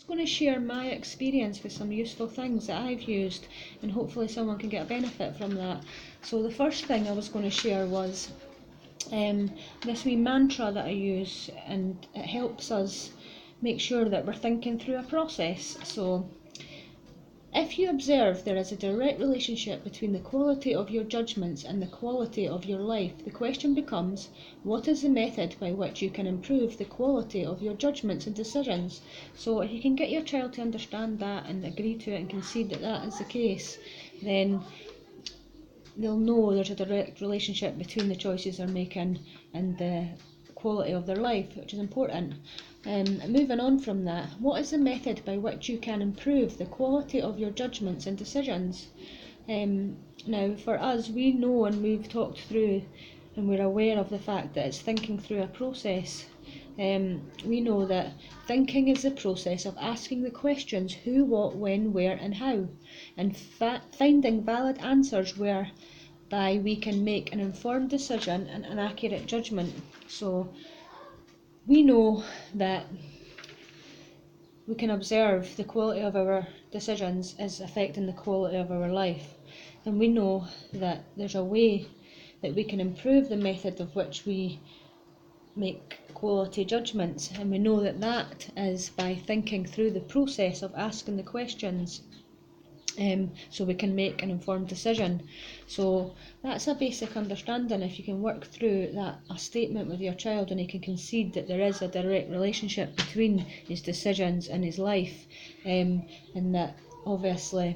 Going to share my experience with some useful things that I've used, and hopefully someone can get a benefit from that. So the first thing I was going to share was this wee mantra that I use, and it helps us make sure that we're thinking through a process. So if you observe there is a direct relationship between the quality of your judgments and the quality of your life, the question becomes, what is the method by which you can improve the quality of your judgments and decisions? So if you can get your child to understand that and agree to it and concede that that is the case, then they'll know there's a direct relationship between the choices they're making and the quality of their life, which is important. Moving on from that, what is the method by which you can improve the quality of your judgments and decisions? Now, for us, we know and we've talked through and we're aware of the fact that it's thinking through a process. We know that thinking is the process of asking the questions who, what, when, where and how, and finding valid answers whereby we can make an informed decision and an accurate judgment. So we know that we can observe the quality of our decisions is affecting the quality of our life, and we know that there's a way that we can improve the method of which we make quality judgments, and we know that that is by thinking through the process of asking the questions, so we can make an informed decision. So that's a basic understanding. If you can work through that a statement with your child and he can concede that there is a direct relationship between his decisions and his life, and that obviously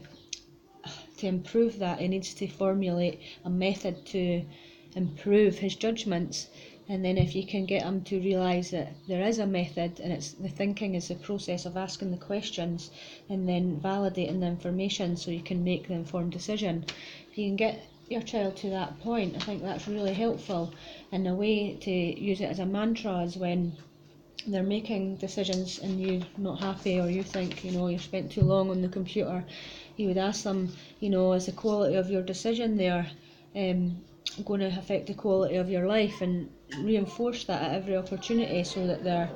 to improve that he needs to formulate a method to improve his judgments. And then if you can get him to realise that there is a method, and it's the thinking is the process of asking the questions and then validating the information so you can make the informed decision. If you can get your child to that point, I think that's really helpful. And a way to use it as a mantra is when they're making decisions and you're not happy, or you think, you spent too long on the computer, you would ask them, is the quality of your decision there going to affect the quality of your life, and reinforce that at every opportunity so that they're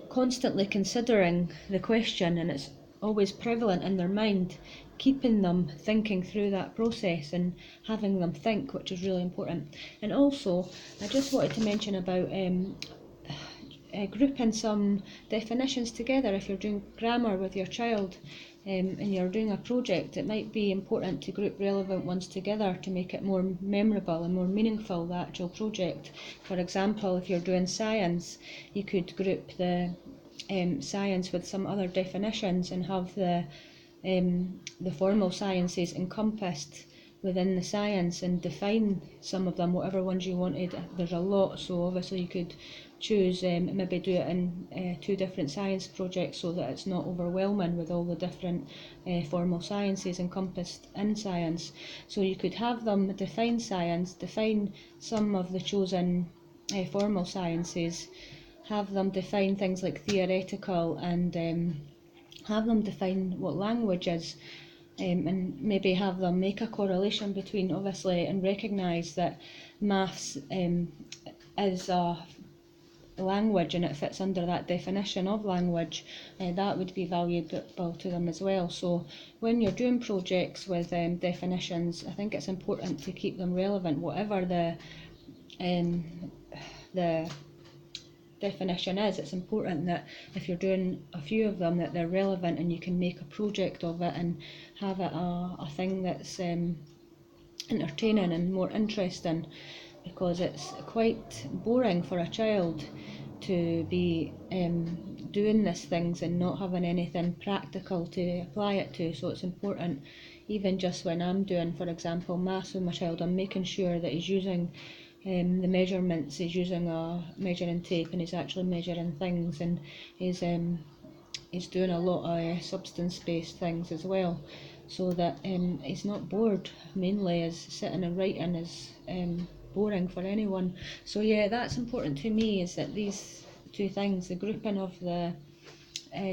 constantly considering the question and it's always prevalent in their mind, keeping them thinking through that process and having them think, which is really important. And also, I just wanted to mention about grouping some definitions together. If you're doing grammar with your child and you're doing a project, it might be important to group relevant ones together to make it more memorable and more meaningful, the actual project. For example, if you're doing science, you could group the science with some other definitions and have the formal sciences encompassed within the science and define some of them, whatever ones you wanted. There's a lot, so obviously you could choose, maybe do it in 2 different science projects so that it's not overwhelming with all the different formal sciences encompassed in science. So you could have them define science, define some of the chosen formal sciences, have them define things like theoretical, and have them define what language is, and maybe have them make a correlation between, obviously, and recognise that maths is a language and it fits under that definition of language. That would be valuable to them as well. So when you're doing projects with definitions, I think it's important to keep them relevant, whatever the definition is. It's important that if you're doing a few of them, that they're relevant and you can make a project of it and have it a thing that's entertaining and more interesting, because it's quite boring for a child to be doing these things and not having anything practical to apply it to. So it's important, even just when I'm doing, for example, maths with my child, I'm making sure that he's using the measurements, he's using a measuring tape and he's actually measuring things, and he's doing a lot of substance-based things as well, so that he's not bored. Mainly, as sitting and writing is boring for anyone. So yeah, that's important to me, is that these 2 things, the grouping of the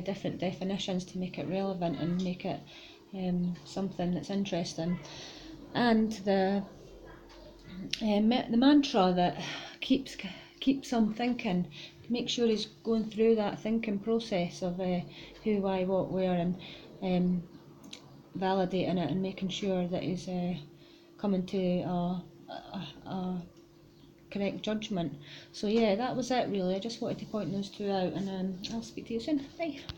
different definitions to make it relevant and make it something that's interesting, and the mantra that keeps keeps on thinking, make sure he's going through that thinking process of who, why, what, where, and validating it and making sure that he's coming to a correct judgment. So yeah, that was it really. I just wanted to point those two out, and I'll speak to you soon. Bye.